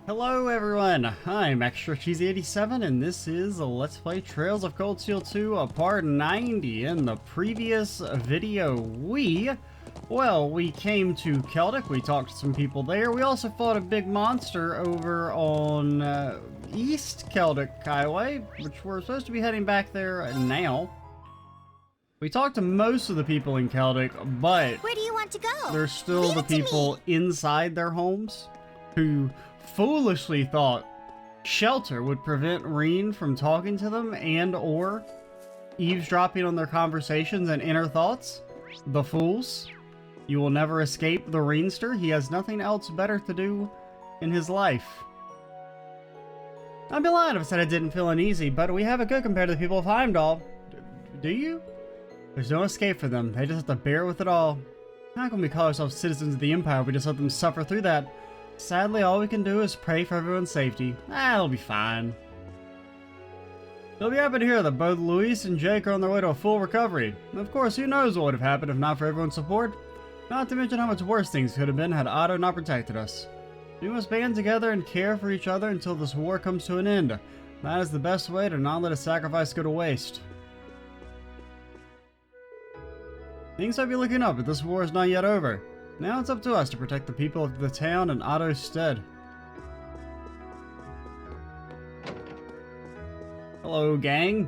Hello everyone, I'm Extra Cheesy 87 and this is Let's Play Trails of Cold Steel 2 part 90. In the previous video we came to Celdic, we talked to some people there, we also fought a big monster over on East Celdic Highway, which we're supposed to be heading back there now. We talked to most of the people in Celdic, but where do you want to go? There's still the people inside their homes who foolishly thought shelter would prevent Rean from talking to them and or eavesdropping on their conversations and inner thoughts. The fools. You will never escape the Reanster. He has nothing else better to do in his life. I'd be lying if I said I didn't feel uneasy, but we have it good compared to the people of Heimdall. Do you? There's no escape for them. They just have to bear with it all. How can we call ourselves citizens of the Empire if we just let them suffer through that? Sadly, all we can do is pray for everyone's safety. It'll be fine. You'll be happy to hear that both Luis and Jake are on their way to a full recovery. And of course, who knows what would have happened if not for everyone's support? Not to mention how much worse things could have been had Otto not protected us. We must band together and care for each other until this war comes to an end. That is the best way to not let a sacrifice go to waste. Things might be looking up, but this war is not yet over. Now it's up to us to protect the people of the town in Otto's stead. Hello, gang.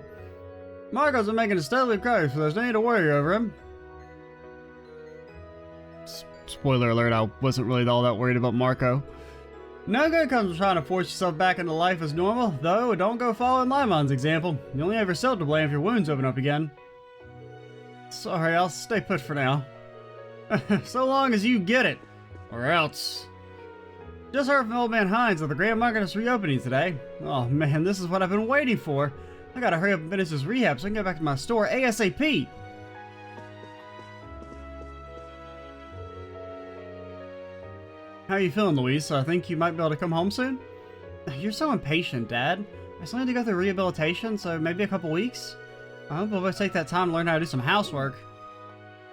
Marco's been making a steadily progress, so there's no need to worry over him. Spoiler alert, I wasn't really all that worried about Marco. No good comes from trying to force yourself back into life as normal, though don't go following Lymon's example. You only have yourself to blame if your wounds open up again. Sorry, I'll stay put for now. So long as you get it, or else. Just heard from old man Hines that the Grand Market is reopening today. Oh man, this is what I've been waiting for. I gotta hurry up and finish this rehab so I can get back to my store ASAP. How are you feeling, Luis? I think you might be able to come home soon? You're so impatient, Dad. I still need to go through rehabilitation, so maybe a couple weeks? I hope we'll both take that time to learn how to do some housework.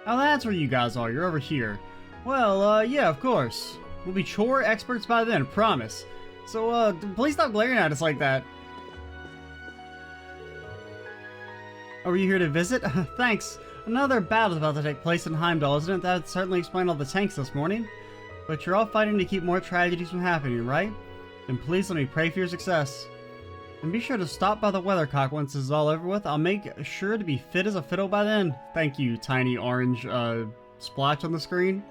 Oh, that's where you guys are. You're over here. Well, yeah, of course. We'll be chore experts by then, promise. So, please stop glaring at us like that. Oh, were you here to visit? Thanks. Another battle's about to take place in Heimdall, isn't it? That would certainly explain all the tanks this morning. But you're all fighting to keep more tragedies from happening, right? Then please let me pray for your success. And be sure to stop by the weathercock once this is all over with. I'll make sure to be fit as a fiddle by then. Thank you, tiny orange splotch on the screen.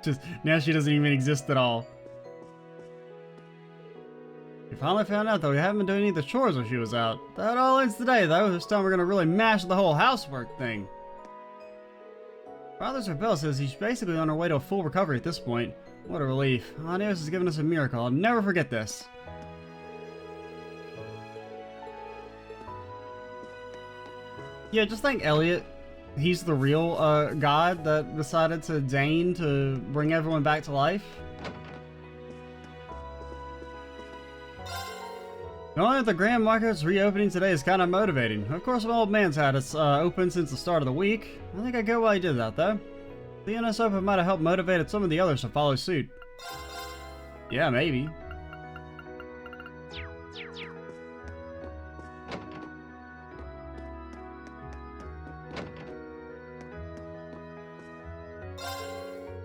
Just now she doesn't even exist at all. We finally found out that we haven't been doing any of the chores while she was out. That all ends today, though. This time we're gonna really mash the whole housework thing. Father Zerbel says he's basically on our way to a full recovery at this point. What a relief. Adios has given us a miracle. I'll never forget this. Yeah, just thank Elliot. He's the real god that decided to deign to bring everyone back to life. Knowing that the Grand Market's reopening today is kind of motivating. Of course, my old man's had it open since the start of the week. I think I get why he did that, though. The NS Open might have helped motivate some of the others to follow suit. Yeah, maybe.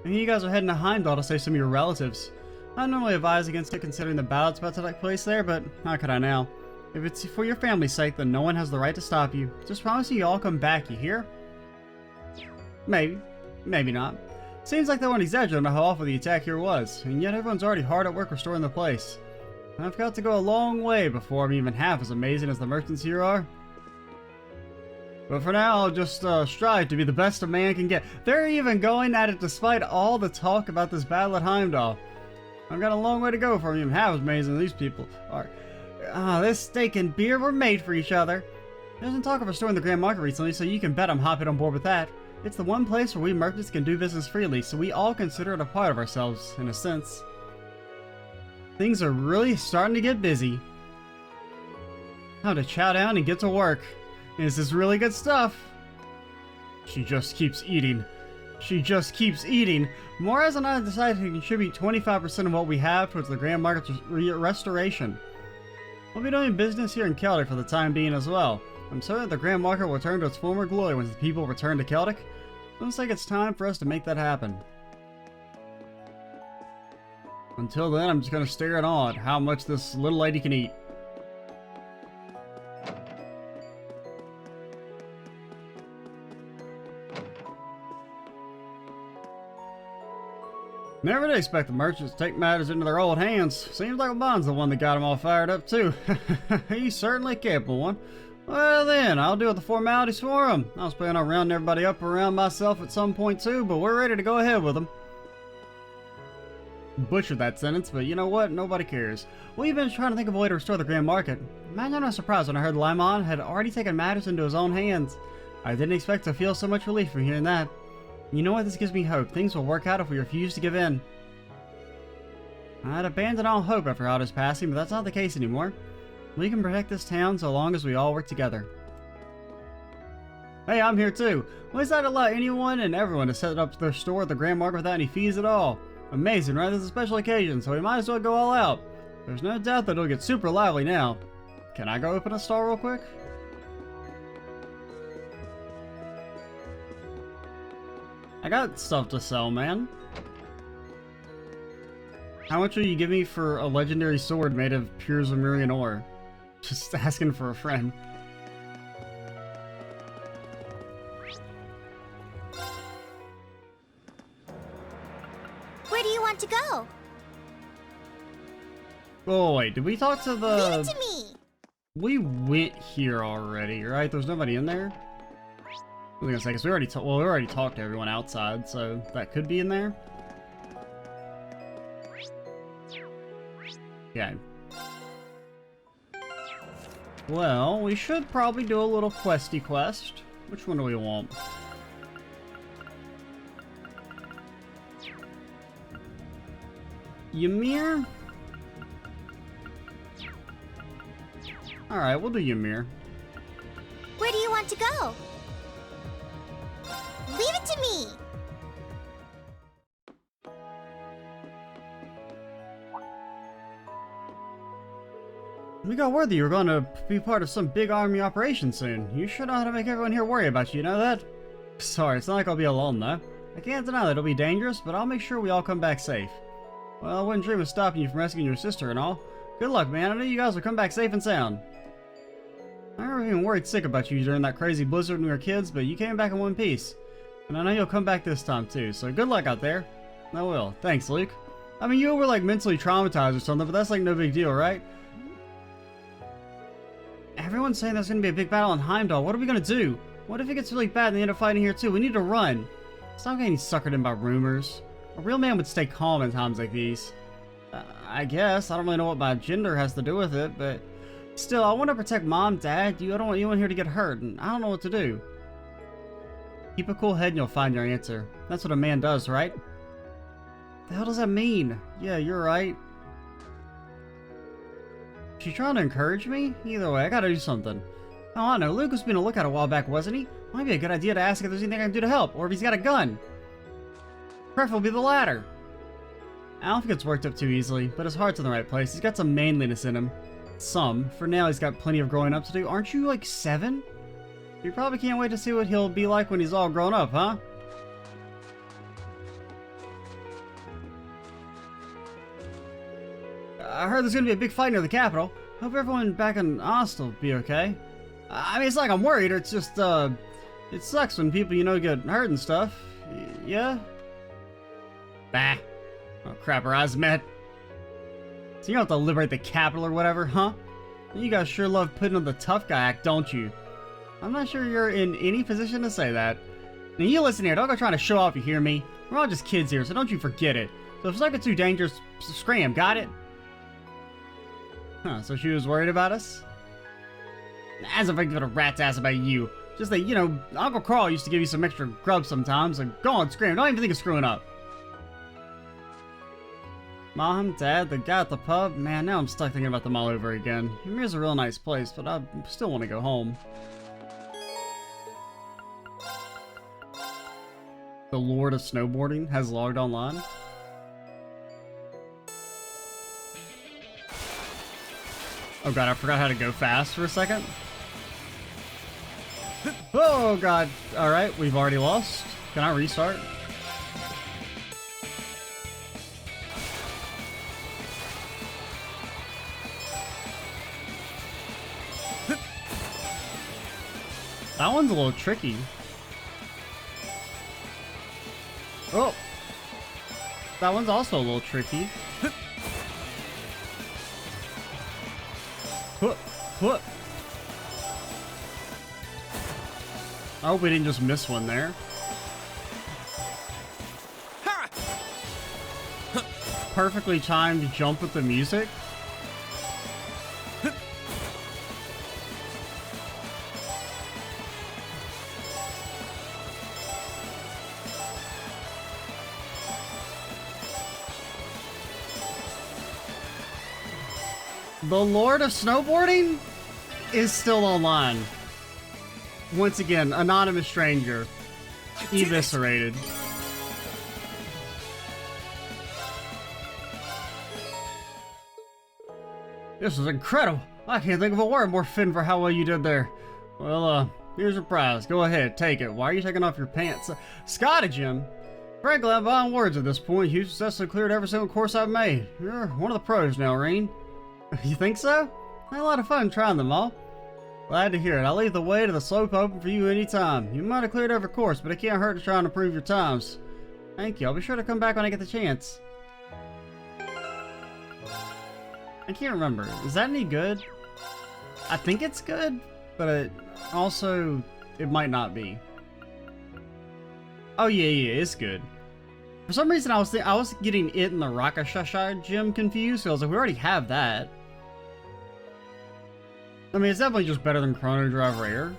And you guys are heading to Heimdall to save some of your relatives. I normally advise against it considering the battle's about to take place there, but how could I now? If it's for your family's sake, then no one has the right to stop you. Just promise you all come back, you hear? Maybe. Maybe not. Seems like they weren't exaggerating how awful the attack here was, and yet everyone's already hard at work restoring the place. I've got to go a long way before I'm even half as amazing as the merchants here are. But for now, I'll just strive to be the best a man can get. They're even going at it despite all the talk about this battle at Heimdall. I've got a long way to go before I'm even half as amazing as these people are. This steak and beer were made for each other. There's been talk of restoring the Grand Market recently, so you can bet I'm hopping on board with that. It's the one place where we merchants can do business freely, so we all consider it a part of ourselves, in a sense. Things are really starting to get busy. Time to chow down and get to work. This is really good stuff. She just keeps eating. She just keeps eating. Moraz and I decided to contribute 25% of what we have towards the Grand Market's restoration. We'll be doing business here in Celdic for the time being as well. I'm certain the Grand Market will return to its former glory once the people return to Celdic. Looks like it's time for us to make that happen. Until then, I'm just gonna stare in awe at how much this little lady can eat. Never did expect the merchants to take matters into their old hands. Seems like Bond's the one that got him all fired up too. He's certainly a capable one. Well then, I'll do the formalities for him. I was planning on rounding everybody up around myself at some point too, but we're ready to go ahead with them. Butchered that sentence, but you know what? Nobody cares. We've been trying to think of a way to restore the Grand Market. Imagine I was surprised when I heard Ymir had already taken matters into his own hands. I didn't expect to feel so much relief from hearing that. You know what? This gives me hope. Things will work out if we refuse to give in. I'd abandoned all hope after Otto's passing, but that's not the case anymore. We can protect this town so long as we all work together. Hey, I'm here too. We decided to allow anyone and everyone to set up their store at the Grand Market without any fees at all. Amazing, right? This is a special occasion, so we might as well go all out. There's no doubt that it'll get super lively now. Can I go open a store real quick? I got stuff to sell, man. How much will you give me for a legendary sword made of pure Ymirian ore? Just asking for a friend. Where do you want to go? Oh wait, did we talk to the... Leave it to me! We went here already, right? There's nobody in there? I was gonna say, because we already talked to everyone outside, so that could be in there. Okay. Well, we should probably do a little questy quest. Which one do we want? Ymir? Alright, we'll do Ymir. Where do you want to go? Leave it to me! We got word that you were going to be part of some big army operation soon. You sure know how to make everyone here worry about you, know that? Sorry, it's not like I'll be alone though. I can't deny that it'll be dangerous, but I'll make sure we all come back safe. Well, I wouldn't dream of stopping you from rescuing your sister and all. Good luck, man. I know you guys will come back safe and sound. I remember being worried sick about you during that crazy blizzard when we were kids, but you came back in one piece. And I know you'll come back this time too, so good luck out there. I will. Thanks, Luke. I mean, you were like mentally traumatized or something, but that's like no big deal, right? Everyone's saying there's gonna be a big battle in Heimdall. What are we gonna do? What if it gets really bad and they end up fighting here too? We need to run. Stop getting suckered in by rumors. A real man would stay calm in times like these. I guess. I don't really know what my gender has to do with it, but still, I want to protect Mom, Dad. I don't want anyone here to get hurt, and I don't know what to do. Keep a cool head and you'll find your answer. That's what a man does, right? The hell does that mean? Yeah, you're right. She's trying to encourage me? Either way, I gotta do something. Oh, I know. Luke was being a lookout a while back, wasn't he? Might be a good idea to ask if there's anything I can do to help, or if he's got a gun. Preferably the latter. Alf gets worked up too easily, but his heart's in the right place. He's got some manliness in him. Some. For now, he's got plenty of growing up to do. Aren't you, like, 7? You probably can't wait to see what he'll be like when he's all grown up, huh? I heard there's gonna be a big fight near the capital. Hope everyone back in Ost will be okay. I mean, it's like I'm worried, or it's just, it sucks when people, you know, get hurt and stuff. Yeah? Bah. Oh, crap, our eyes met. So you don't have to liberate the capital or whatever, huh? You guys sure love putting on the tough guy act, don't you? I'm not sure you're in any position to say that. Now you listen here, don't go trying to show off, you hear me? We're all just kids here, so don't you forget it. So if it's like it's too dangerous, scram, got it? Huh, so she was worried about us? As if I give a rat's ass about you. Just that, you know, Uncle Carl used to give you some extra grub sometimes, so go on, scram, don't even think of screwing up. Mom, Dad, the guy at the pub, man, now I'm stuck thinking about them all over again. Ymir's a real nice place, but I still want to go home. the Lord of Snowboarding, has logged online. Oh god, I forgot how to go fast for a second. Oh god. Alright, we've already lost. Can I restart? That one's a little tricky. Oh! That one's also a little tricky. What? I hope we didn't just miss one there. Perfectly timed jump with the music. The Lord of Snowboarding is still online. Once again, anonymous stranger. Eviscerated. This is incredible. I can't think of a word more fitting for how well you did there. Well, here's your prize. Go ahead, take it. Why are you taking off your pants? Jim. Frankly, I'm buying words at this point. You successfully cleared every single course I've made. You're one of the pros now, Rean. You think so? I had a lot of fun trying them all. Glad to hear it. I'll leave the way to the slope open for you anytime. You might have cleared every course, but it can't hurt to try and improve your times. Thank you. I'll be sure to come back when I get the chance. I can't remember. Is that any good? I think it's good, but it might not be. Oh yeah, it's good. For some reason, I was getting it and the Rakashasha gym confused, so I was like, we already have that. I mean, it's definitely just better than Chrono Drive Rare.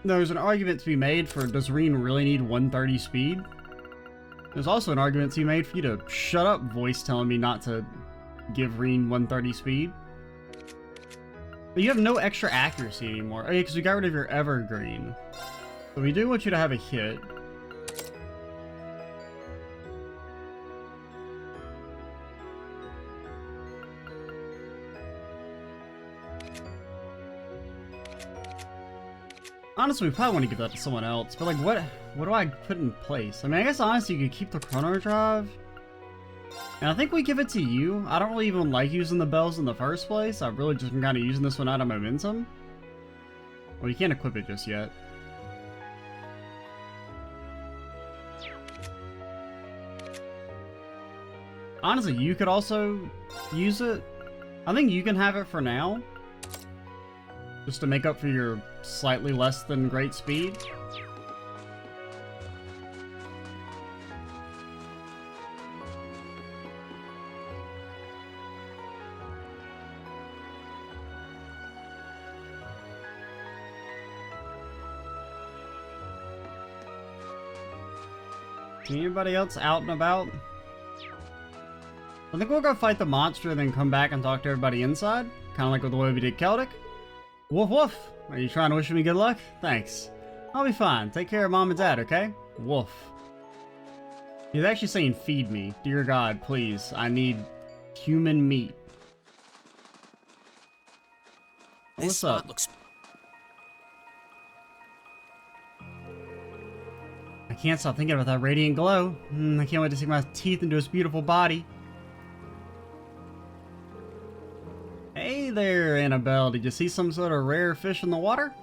There's an argument to be made for, does Rean really need 130 speed? There's also an argument to be made for you to shut up, voice telling me not to give Rean 130 speed. But you have no extra accuracy anymore. Oh yeah, because we got rid of your evergreen. So we do want you to have a hit. Honestly, we probably want to give that to someone else, but like, what do I put in place? I mean, I guess honestly, you could keep the Chrono Drive. And I think we give it to you. I don't really even like using the bells in the first place. I've really just been kind of using this one out of momentum. Well, you can't equip it just yet. Honestly, you could also use it. I think you can have it for now. Just to make up for your slightly less than great speed. Anybody else out and about? I think we'll go fight the monster and then come back and talk to everybody inside. Kind of like with the way we did Celdic. Woof woof! Are you trying to wish me good luck? Thanks. I'll be fine. Take care of Mom and Dad, okay? Woof. He's actually saying feed me. Dear God, please. I need human meat. What's up? I can't stop thinking about that radiant glow. I can't wait to sink my teeth into his beautiful body. Hey there, Annabelle. Did you see some sort of rare fish in the water?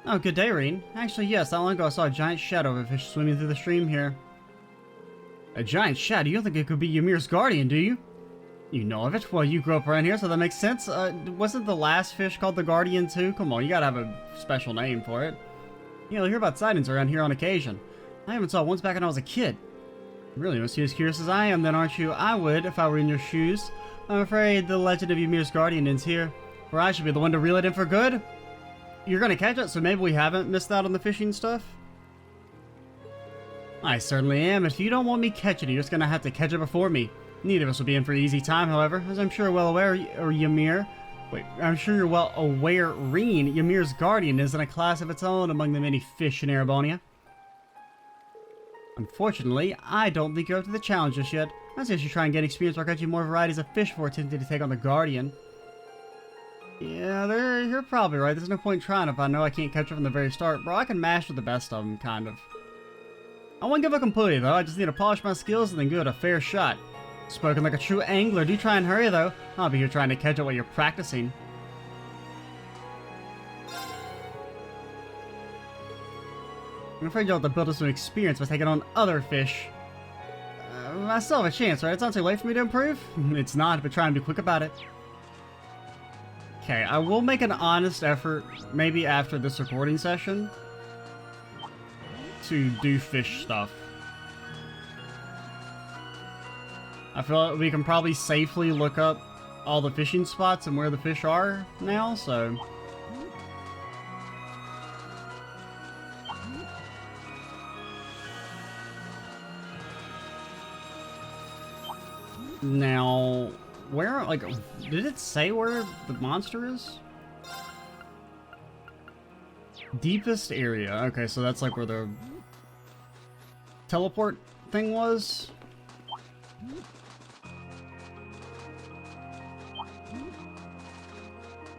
Oh, good day, Rean. Actually, yes. Not long ago, I saw a giant shadow of a fish swimming through the stream here. A giant shadow? You don't think it could be Ymir's guardian, do you? You know of it? Well, you grew up around here, so that makes sense. Wasn't the last fish called the Guardian, too? Come on, you gotta have a special name for it. You know, I hear about sightings around here on occasion. I haven't saw once back when I was a kid. You really must be as curious as I am, then, aren't you? I would, if I were in your shoes. I'm afraid the legend of Ymir's guardian ends here, where I should be the one to reel it in for good. You're gonna catch it, so maybe we haven't missed out on the fishing stuff? I certainly am. If you don't want me catching it, you're just gonna have to catch it before me. Neither of us will be in for an easy time, however, as I'm sure well aware, or Ymir. Wait, I'm sure you're well aware Rean, Ymir's guardian, is in a class of its own among the many fish in Erebonia. Unfortunately, I don't think you're up to the challenge just yet. I suggest you try and get experience by catching more varieties of fish before attempting to take on the guardian. Yeah, you're probably right. There's no point trying if I know I can't catch her from the very start, bro. I can master the best of them, kind of. I won't give up completely, though. I just need to polish my skills and then give it a fair shot. Spoken like a true angler. Do try and hurry, though. I'll be here trying to catch up while you're practicing. I'm afraid you'll have to build up some experience by taking on other fish. I still have a chance, right? It's not too late for me to improve? It's not, but try and be quick about it. Okay, I will make an honest effort, maybe after this recording session, to do fish stuff. I feel like we can probably safely look up all the fishing spots and where the fish are now, so... Now, where, like, did it say where the monster is? Deepest area. Okay, so that's like where the teleport thing was.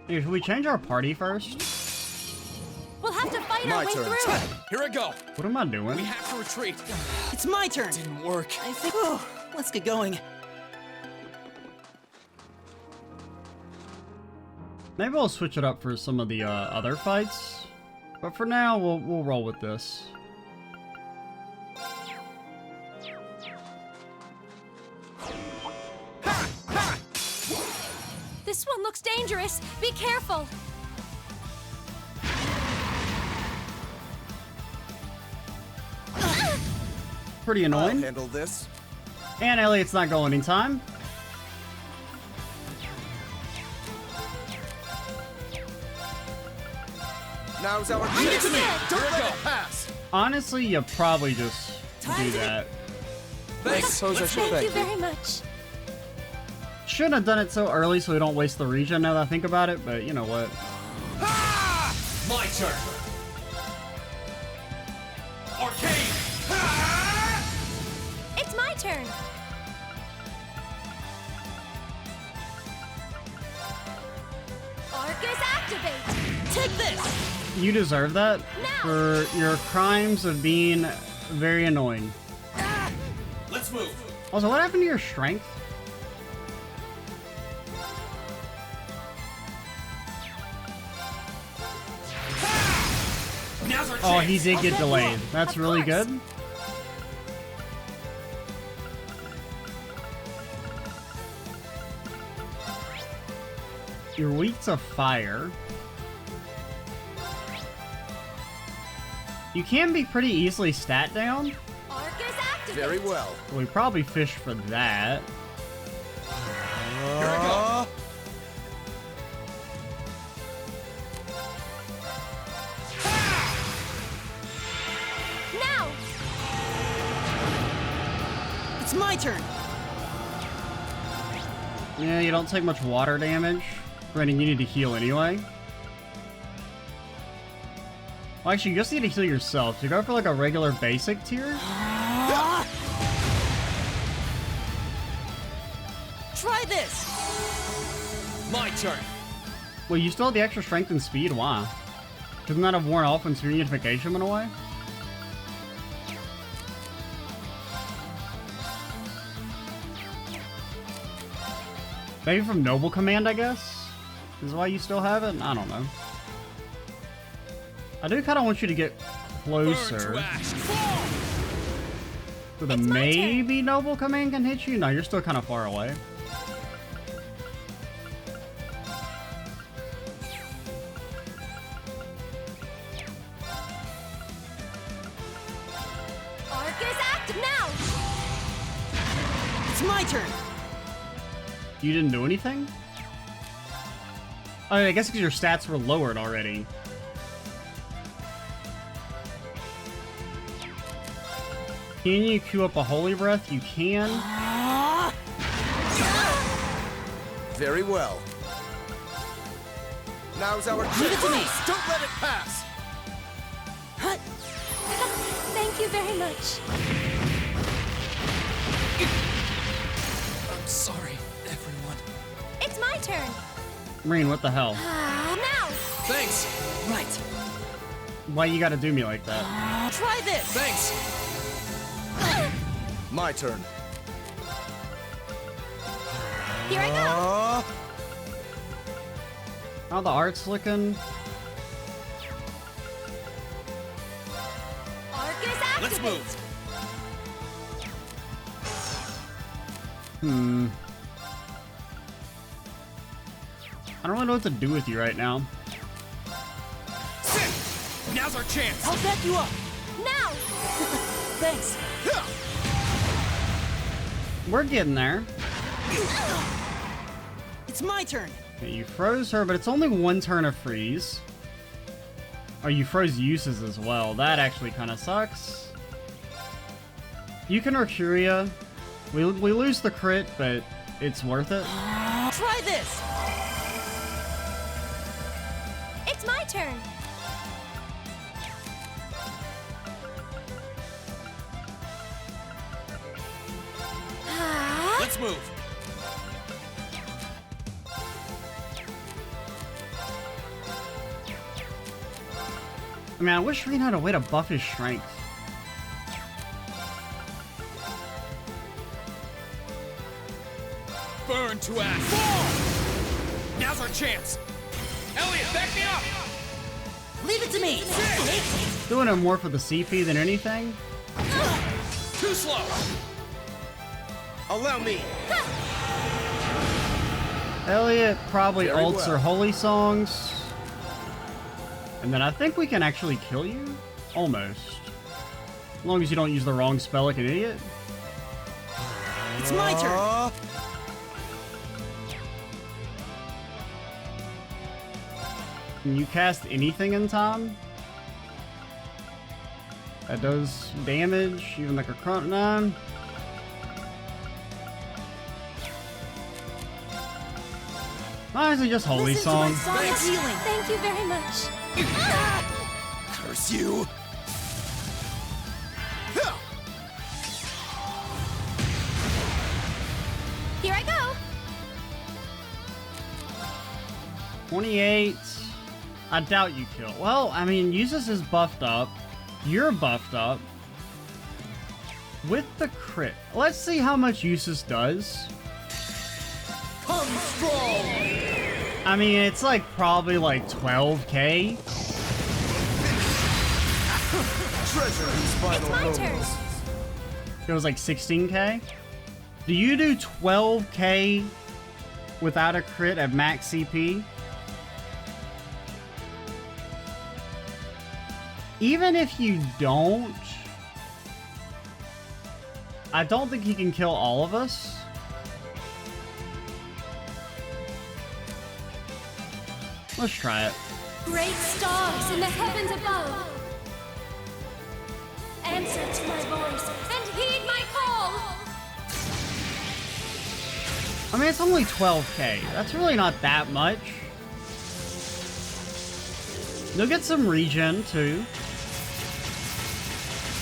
Hey, should we change our party first? We'll have to fight our way through. Here I go. What am I doing? We have to retreat. It's my turn. Didn't work. I think. Oh, let's get going. Maybe I'll switch it up for some of the other fights, but for now we'll roll with this. This one looks dangerous. Be careful. Pretty I'll annoying. handle this. And Elliot's not going in time. Now's our chance. Don't let it pass. Honestly, you probably just do that. I suppose I should Thank you thank you. very much. Shouldn't have done it so early so we don't waste the regen now that I think about it, but you know what. Ah! My turn. Arcane. Ah! It's my turn. Arcus activate. Take this. You deserve that for your crimes of being very annoying. Let's move. Also, what happened to your strength? Now's our chance. Oh, he did get Okay, delayed. yeah, That's of really course. good. You're weak to fire. You can be pretty easily stat down. Arcus activate. Very well. We probably fish for that. Here I go. Now. It's my turn. Yeah, you don't take much water damage. Granted, you need to heal anyway. Well, actually, you just need to heal yourself. So you go for like a regular basic tier. Try this. My turn. Well, you still have the extra strength and speed. Why? Shouldn't that have worn off when Speed Unification went away? Maybe from Noble Command, I guess? Is why you still have it? I don't know. I do kind of want you to get Burn to closer. ash. Fall. So the It's my turn. maybe Noble Command can hit you? No, you're still kind of far away. Arcus active now. It's my turn. You didn't do anything? Oh, I guess because your stats were lowered already. Can you queue up a Holy Breath? You can. Very well. Now's our chance. Leave it to me. Don't let it pass. Huh? Thank you very much. I'm sorry, everyone. It's my turn. Rean, what the hell? Now. Thanks. Right. Why you gotta do me like that? Try this. Thanks. My turn. Here I go. How the art's looking? Arcus activate. Let's move. I don't really know what to do with you right now. Sit. Now's our chance. I'll back you up. Now. Thanks. We're getting there. It's my turn. Okay, you froze her, but it's only one turn of freeze. Oh, you froze uses as well. That actually kind of sucks. You can Mercuria. We lose the crit, but it's worth it. Try this. It's my turn. Let's move. I mean, I wish Rean had a way to buff his strength. Burn to ash. Fall. Now's our chance. Elliot, back me up. Leave it to me. Doing it more for the CP than anything. Too slow. Allow me. Elliot probably Very ults well. or holy songs. And then I think we can actually kill you? Almost. As long as you don't use the wrong spell like an idiot. It's my turn. Can you cast anything in time? That does damage, even like a crunch 9. Honestly, just holy Listen to my song. song of healing. Thank you very much. Curse you. Here I go. 28. I doubt you kill. Well, I mean, Usus is buffed up. You're buffed up. With the crit. Let's see how much Usus does. Come strong. I mean, it's like probably like 12k. Treasure these final It's my turn. moments. It was like 16k. Do you do 12k without a crit at max CP? Even if you don't, I don't think he can kill all of us. Let's try it. Great stars in the heavens above. Answer to my voice and heed my call. I mean, it's only 12k. That's really not that much. You'll get some regen, too.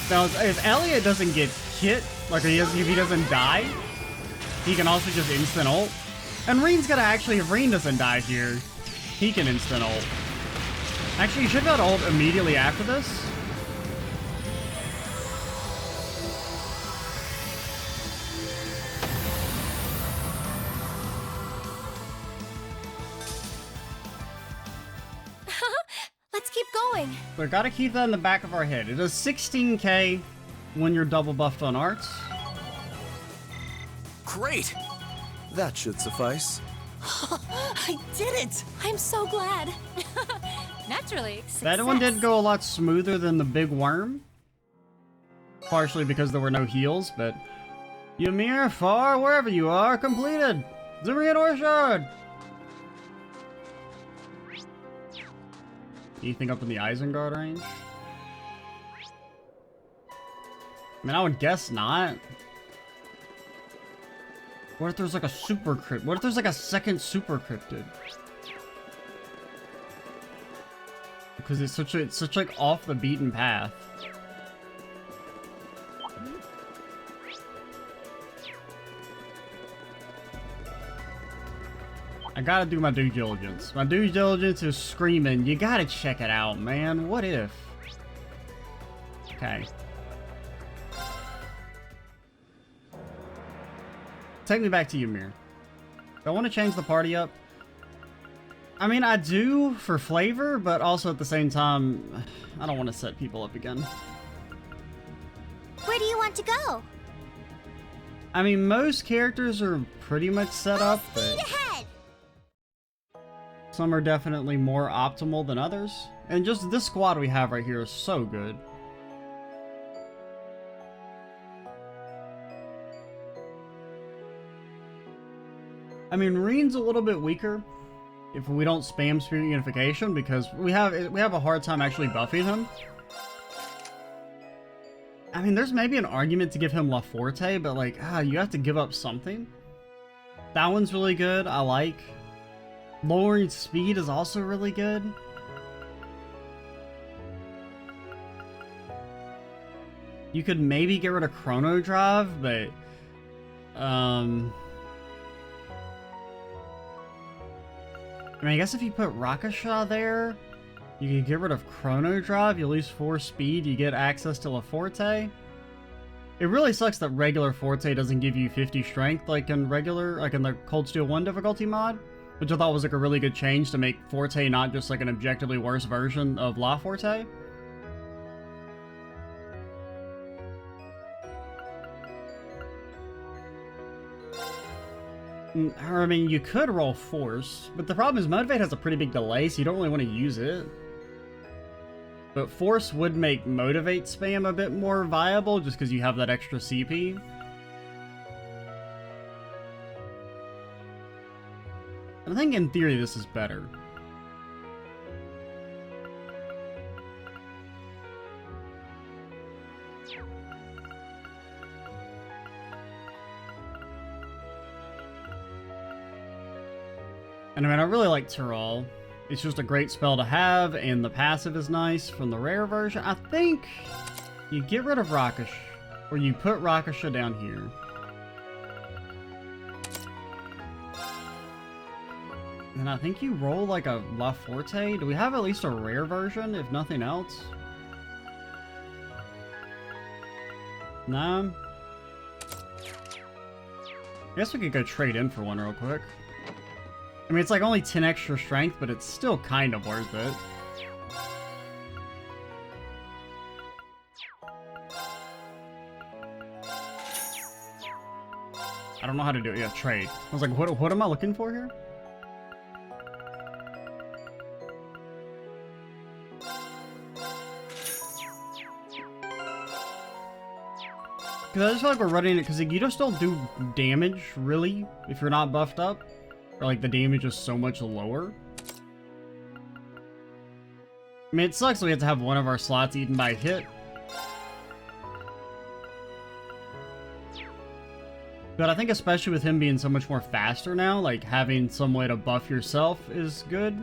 Now, if Elliot doesn't get hit, like if he doesn't die, he can also just instant ult. And Rean's gonna actually, if Rean doesn't die here, he can instant ult. Actually, you should be able to ult immediately after this. Let's keep going. But gotta keep that in the back of our head. It does 16k when you're double buffed on arts. Great. That should suffice. I did it. I'm so glad. Naturally. That one did go a lot smoother than the big worm. Partially because there were no heals, but... Ymir, far wherever you are, completed! Ymir Orchard! Anything up in the Isengard range? I mean, I would guess not. What if there's like a super crypt? What if there's like a second super cryptid? because it's such like off the beaten path. I gotta do my due diligence. My due diligence is screaming, you gotta check it out, man. What if? Okay. Take me back to Ymir. Do I want to change the party up? I mean, I do for flavor, but also at the same time, I don't want to set people up again. Where do you want to go? I mean, most characters are pretty much set up, but Ahead! some are definitely more optimal than others. And just this squad we have right here is so good. I mean, Rean's a little bit weaker if we don't spam Spirit Unification because we have a hard time actually buffing him. I mean, there's maybe an argument to give him La Forte, but like, you have to give up something. That one's really good, I like. Lowering speed is also really good. You could maybe get rid of Chrono Drive, but I mean, I guess if you put Rakasha there, you can get rid of Chrono Drive, you lose 4 speed, you get access to La Forte. It really sucks that regular Forte doesn't give you 50 strength like in the Cold Steel 1 difficulty mod, which I thought was like a really good change to make Forte not just like an objectively worse version of La Forte. I mean, you could roll Force, but the problem is Motivate has a pretty big delay, so you don't really want to use it. But Force would make Motivate spam a bit more viable, just because you have that extra CP. And I think in theory this is better. And I mean, I really like Tyrol. It's just a great spell to have, and the passive is nice from the rare version. I think you get rid of Rakish, or you put Rakasha down here. And I think you roll like a La Forte. Do we have at least a rare version, if nothing else? No? I guess we could go trade in for one real quick. I mean, it's like only 10 extra strength, but it's still kind of worth it. I don't know how to do it. Yeah, trade. I was like, what am I looking for here? Because I just feel like we're running it, because like, you just don't do damage, really, if you're not buffed up. Or like the damage is so much lower. I mean, it sucks that we have to have one of our slots eaten by a hit. But I think especially with him being so much more faster now, like having some way to buff yourself is good.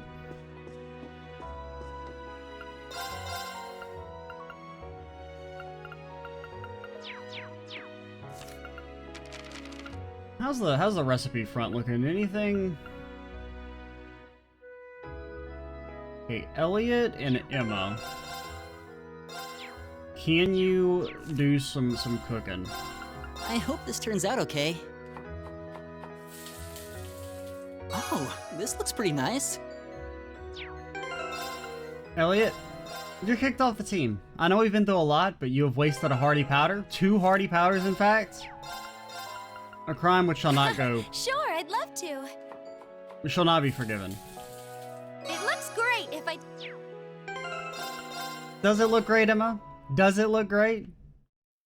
How's the recipe front looking? Anything? Okay, Elliot and Emma. Can you do some cooking? I hope this turns out okay. Oh, this looks pretty nice. Elliot, you're kicked off the team. I know we've been through a lot, but you have wasted a hardy powder. 2 hardy powders, in fact. A crime which shall not go. Sure, I'd love to. Which shall not be forgiven. It looks great if I... Does it look great, Emma? Does it look great? It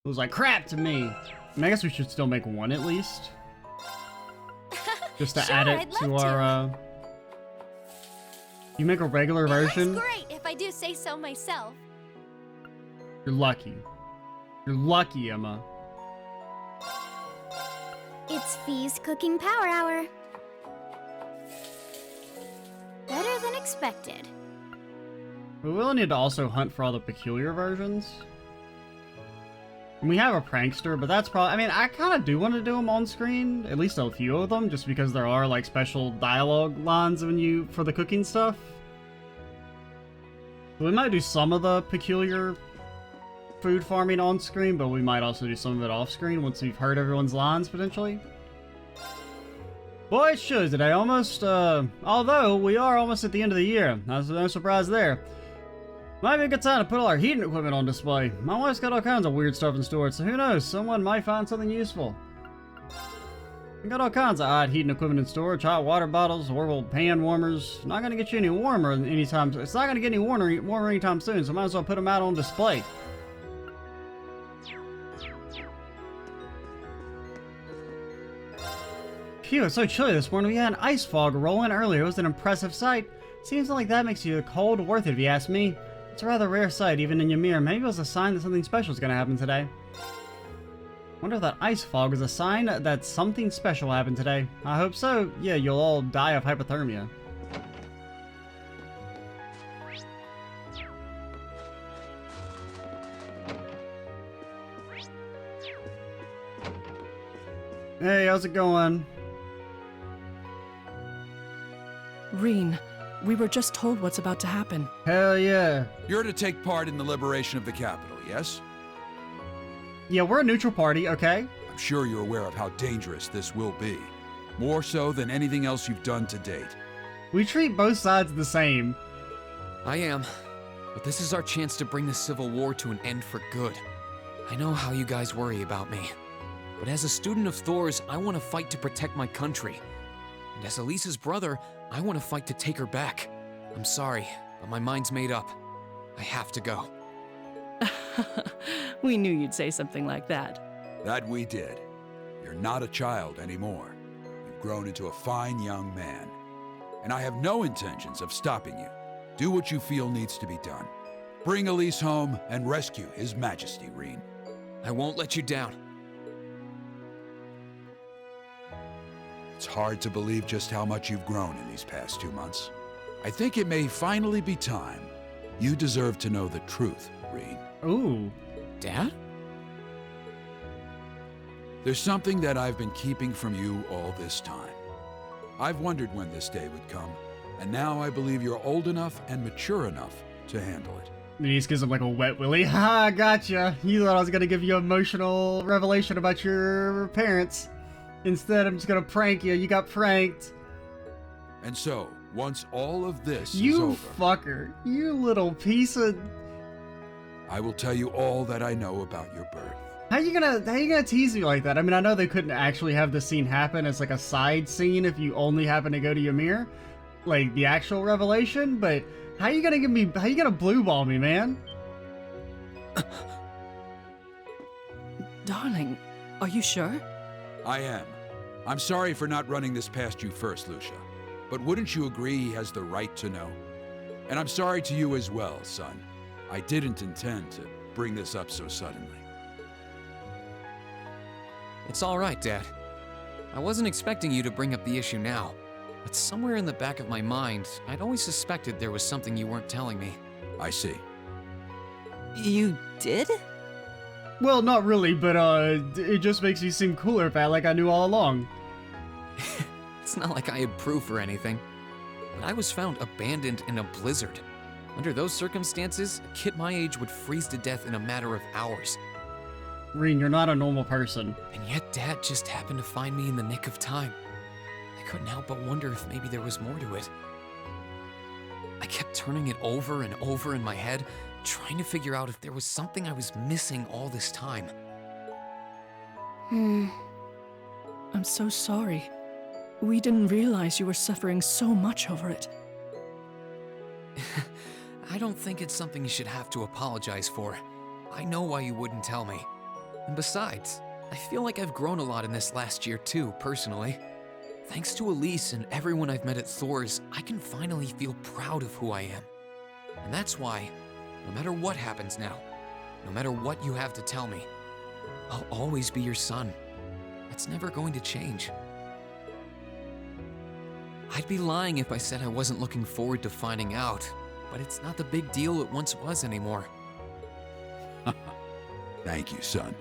was like crap to me. I mean, I guess we should still make one at least. Just to Sure, add it I'd to love our, You make a regular version? It looks great if I do say so myself. You're lucky. You're lucky, Emma. It's Fee's Cooking Power Hour. Better than expected. We will need to also hunt for all the peculiar versions. And we have a prankster, but that's probably... I mean, I kind of do want to do them on screen. At least a few of them, just because there are, like, special dialogue lines for the cooking stuff. We might do some of the peculiar food farming on screen, but we might also do some of it off screen once we've heard everyone's lines, potentially. Boy, it shows today, almost, although we are almost at the end of the year. No surprise there. Might be a good time to put all our heating equipment on display. My wife's got all kinds of weird stuff in storage, so who knows, someone might find something useful. We got all kinds of odd heating equipment in storage, hot water bottles, horrible pan warmers. Not gonna get you any warmer anytime. It's not gonna get any warmer anytime soon, so might as well put them out on display. Phew, it's so chilly this morning. We had an ice fog rolling earlier. It was an impressive sight. Seems like that makes you the cold worth it if you ask me. It's a rather rare sight, even in Ymir. Maybe it was a sign that something special is going to happen today. Wonder if that ice fog is a sign that something special happened today. I hope so. Yeah, you'll all die of hypothermia. Hey, how's it going? Rean, we were just told what's about to happen. Hell yeah. You're to take part in the liberation of the capital, yes? Yeah, we're a neutral party, okay? I'm sure you're aware of how dangerous this will be. More so than anything else you've done to date. We treat both sides the same. I am. But this is our chance to bring the Civil War to an end for good. I know how you guys worry about me. But as a student of Thor's, I want to fight to protect my country. And as Elisa's brother, I want to fight to take her back. I'm sorry, but my mind's made up. I have to go. We knew you'd say something like that. That we did. You're not a child anymore. You've grown into a fine young man. And I have no intentions of stopping you. Do what you feel needs to be done. Bring Elise home and rescue His Majesty, Rean. I won't let you down. It's hard to believe just how much you've grown in these past 2 months. I think it may finally be time. You deserve to know the truth, Rean. Ooh. Dad? There's something that I've been keeping from you all this time. I've wondered when this day would come, and now I believe you're old enough and mature enough to handle it. He just gives him like a wet willy. Ha, gotcha. You thought I was gonna give you an emotional revelation about your parents. Instead, I'm just gonna prank you. You got pranked. And so, once all of this is You over, fucker. You little piece of... I will tell you all that I know about your birth. How you gonna tease me like that? I mean, I know they couldn't actually have this scene happen as like a side scene if you only happen to go to Ymir, like the actual revelation, but how you gonna blue ball me, man? Darling, are you sure? I am. I'm sorry for not running this past you first, Lucia. But wouldn't you agree he has the right to know? And I'm sorry to you as well, son. I didn't intend to bring this up so suddenly. It's all right, Dad. I wasn't expecting you to bring up the issue now, but somewhere in the back of my mind, I'd always suspected there was something you weren't telling me. I see. You did? Well, not really, but it just makes me seem cooler if I like I knew all along. It's not like I had proof or anything, but I was found abandoned in a blizzard. Under those circumstances, a kid my age would freeze to death in a matter of hours. Rean, you're not a normal person. And yet Dad just happened to find me in the nick of time. I couldn't help but wonder if maybe there was more to it. I kept turning it over and over in my head, trying to figure out if there was something I was missing all this time. I'm so sorry. We didn't realize you were suffering so much over it. I don't think it's something you should have to apologize for. I know why you wouldn't tell me. And besides, I feel like I've grown a lot in this last year too, personally. Thanks to Elise and everyone I've met at Thor's, I can finally feel proud of who I am. And that's why, no matter what happens now, no matter what you have to tell me, I'll always be your son. That's never going to change. I'd be lying if I said I wasn't looking forward to finding out, but it's not the big deal it once was anymore. Thank you, son.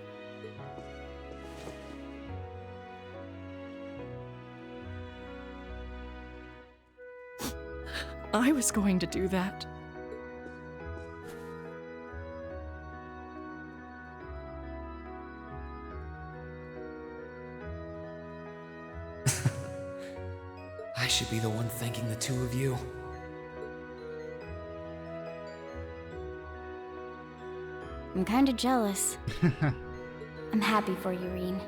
I was going to do that. I should be the one thanking the two of you. I'm kinda jealous. I'm happy for you, Rean.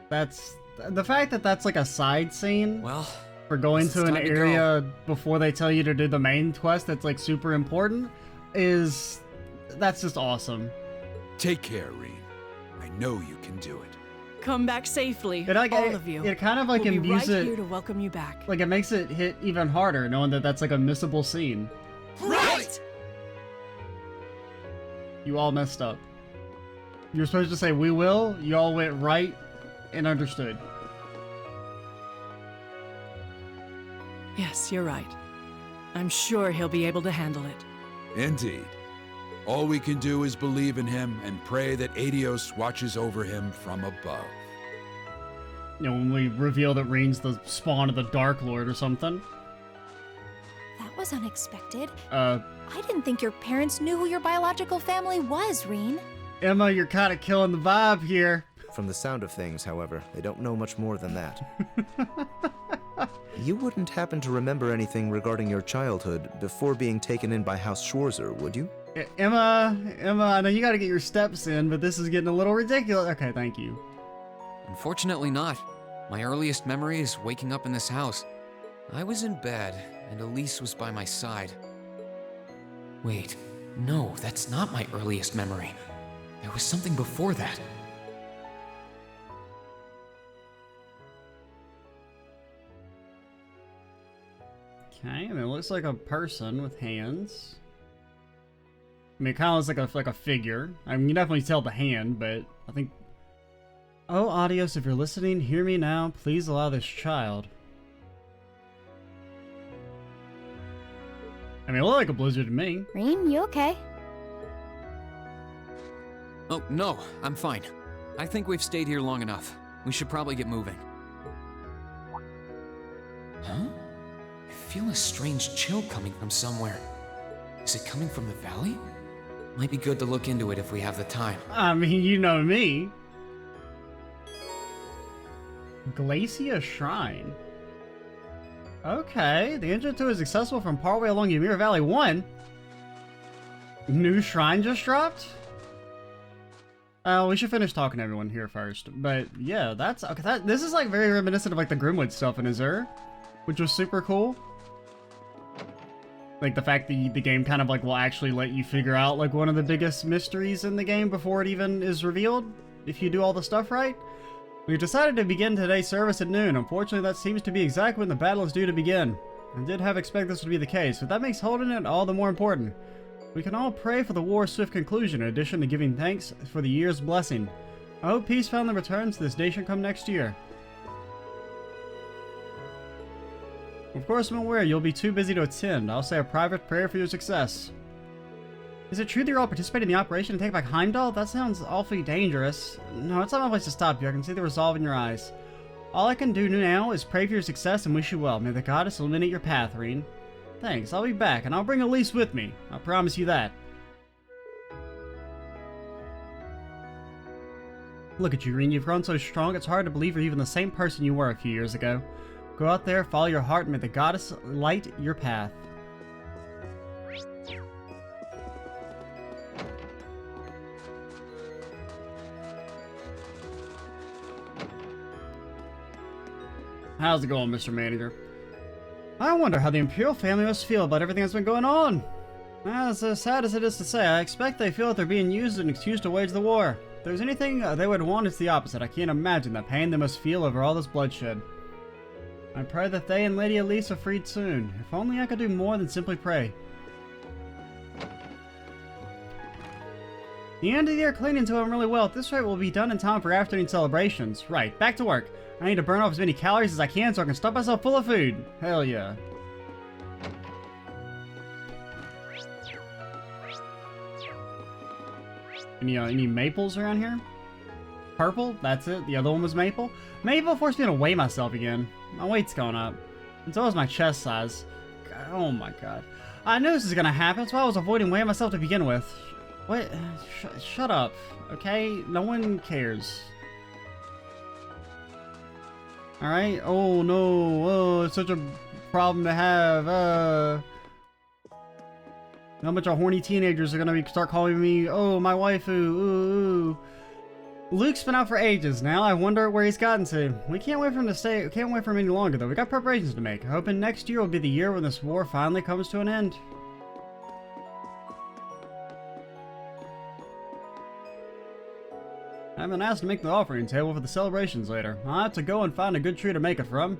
That's the fact that that's like a side scene Well, for going guess to it's an time to go. area before they tell you to do the main quest that's like super important that's just awesome. Take care, Rean. I know you can do it. Come back safely, It like all of you. it kind of like we'll be imbues right it here to welcome you back. like it makes it hit even harder knowing that that's like a missable scene. Right! You all messed up. You were supposed to say we will. You all went right and understood. Yes, you're right. I'm sure he'll be able to handle it. Indeed. All we can do is believe in him and pray that Adios watches over him from above. You know, when we reveal that Rean's the spawn of the Dark Lord or something. That was unexpected. Uh, I didn't think your parents knew who your biological family was, Rean. Emma, you're kind of killing the vibe here. From the sound of things, however, they don't know much more than that. You wouldn't happen to remember anything regarding your childhood before being taken in by House Schwarzer, would you? Emma, I know you gotta get your steps in, but this is getting a little ridiculous. Okay, thank you. Unfortunately not. My earliest memory is waking up in this house. I was in bed, and Elise was by my side. Wait, no, that's not my earliest memory. There was something before that. Okay, I mean, it looks like a person with hands. I mean, it kind of looks like a figure. I mean, you definitely tell the hand, but I think... Oh, Adios, if you're listening, hear me now. Please allow this child. I mean, it looked like a blizzard to me. Rean, you okay? Oh, no, I'm fine. I think we've stayed here long enough. We should probably get moving. Huh? I feel a strange chill coming from somewhere. Is it coming from the valley? Might be good to look into it if we have the time. I mean, you know me. Glacia Shrine. Okay, the entrance to it is accessible from partway along Ymir Valley 1. New shrine just dropped? We should finish talking to everyone here first. But yeah, that's okay. This is like very reminiscent of like the Grimwood stuff in Azure, which was super cool. Like the fact that the game kind of like will actually let you figure out like one of the biggest mysteries in the game before it even is revealed, if you do all the stuff right. We've decided to begin today's service at noon. Unfortunately, that seems to be exactly when the battle is due to begin. I did have expected this would be the case, but that makes holding it all the more important. We can all pray for the war's swift conclusion, in addition to giving thanks for the year's blessing. I hope peace finally returns to this nation come next year. Of course, I'm aware you'll be too busy to attend. I'll say a private prayer for your success. Is it true that you're all participating in the operation to take back Heimdall? That sounds awfully dangerous. No, it's not my place to stop you. I can see the resolve in your eyes. All I can do now is pray for your success and wish you well. May the goddess illuminate your path, Rean. Thanks, I'll be back, and I'll bring Elise with me. I promise you that. Look at you, Rean. You've grown so strong, it's hard to believe you're even the same person you were a few years ago. Go out there, follow your heart, and may the goddess light your path. How's it going, Mr. Manager? I wonder how the Imperial family must feel about everything that's been going on. As sad as it is to say, I expect they feel that they're being used as an excuse to wage the war. If there's anything they would want, it's the opposite. I can't imagine the pain they must feel over all this bloodshed. I pray that they and Lady Elise are freed soon. If only I could do more than simply pray. The end of the year cleaning's going really well. At this rate, we'll be done in time for afternoon celebrations. Right, back to work. I need to burn off as many calories as I can so I can stuff myself full of food. Hell yeah. Any maples around here? Purple? That's it. The other one was maple. Maple forced me to weigh myself again. My weight's going up. And so is my chest size. God, oh my god. I knew this was gonna happen. That's why I was avoiding weighing myself to begin with. What? Shut up. Okay? No one cares. Alright? Oh no. Oh, it's such a problem to have. How much of horny teenagers are gonna start calling me, oh, my waifu, ooh. Luke's been out for ages now. I wonder where he's gotten to. We can't wait for him to stay. Can't wait for him any longer though. We got preparations to make. Hoping next year will be the year when this war finally comes to an end. I've been asked to make the offering table for the celebrations later. I'll have to go and find a good tree to make it from.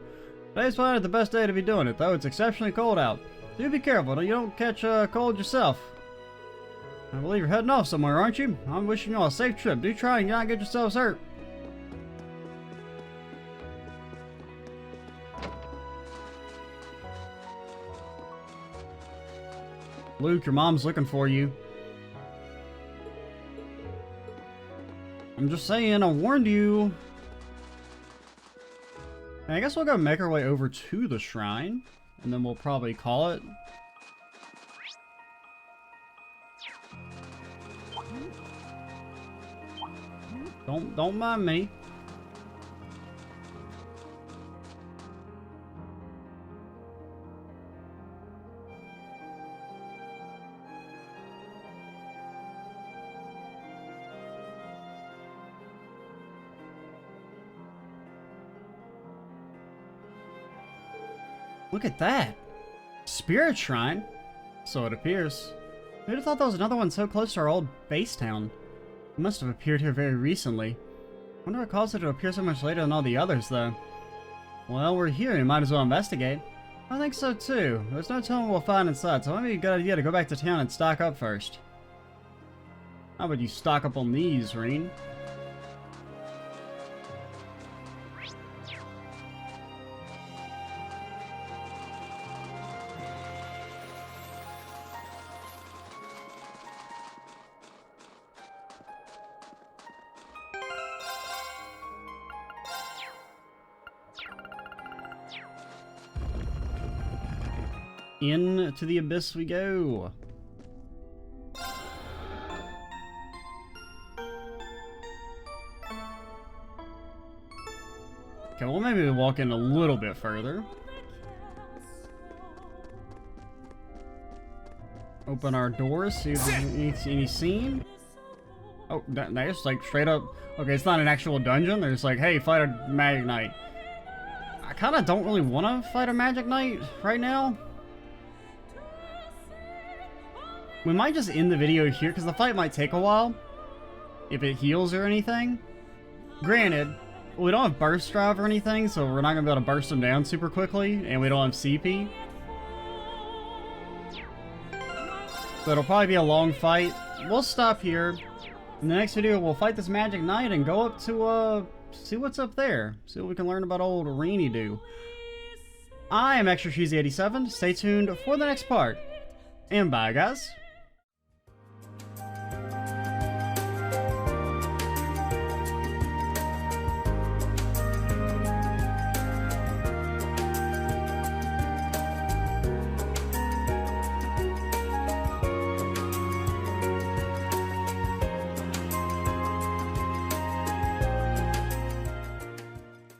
Today's probably the best day to be doing it though. It's exceptionally cold out. Do be careful, you don't catch a cold yourself. I believe you're heading off somewhere, aren't you? I'm wishing you all a safe trip. Do try and not get yourselves hurt. Luke, your mom's looking for you. I'm just saying, I warned you. I guess we'll go make our way over to the shrine. And then we'll probably call it. Don't mind me. Look at that! Spirit Shrine? So it appears. Who'd have thought there was another one so close to our old base town? It must have appeared here very recently. Wonder what caused it to appear so much later than all the others, though. Well, we're here, we might as well investigate. I think so too. There's no telling what we'll find inside, so it might be a good idea to go back to town and stock up first. How about you stock up on these, Rean? Into the abyss we go. Okay, well maybe we'll walk in a little bit further. Open our doors, see if there's any scene. Oh, that's like straight up. Okay, it's not an actual dungeon. They're just like, hey, fight a magic knight. I kind of don't really want to fight a magic knight right now. We might just end the video here because the fight might take a while. If it heals or anything. Granted, we don't have burst drive or anything, so we're not going to be able to burst them down super quickly. And we don't have CP. So it'll probably be a long fight. We'll stop here. In the next video, we'll fight this magic knight and go up to, see what's up there. See what we can learn about old Reanie do. I am Extra Cheesy 87. Stay tuned for the next part. And bye, guys.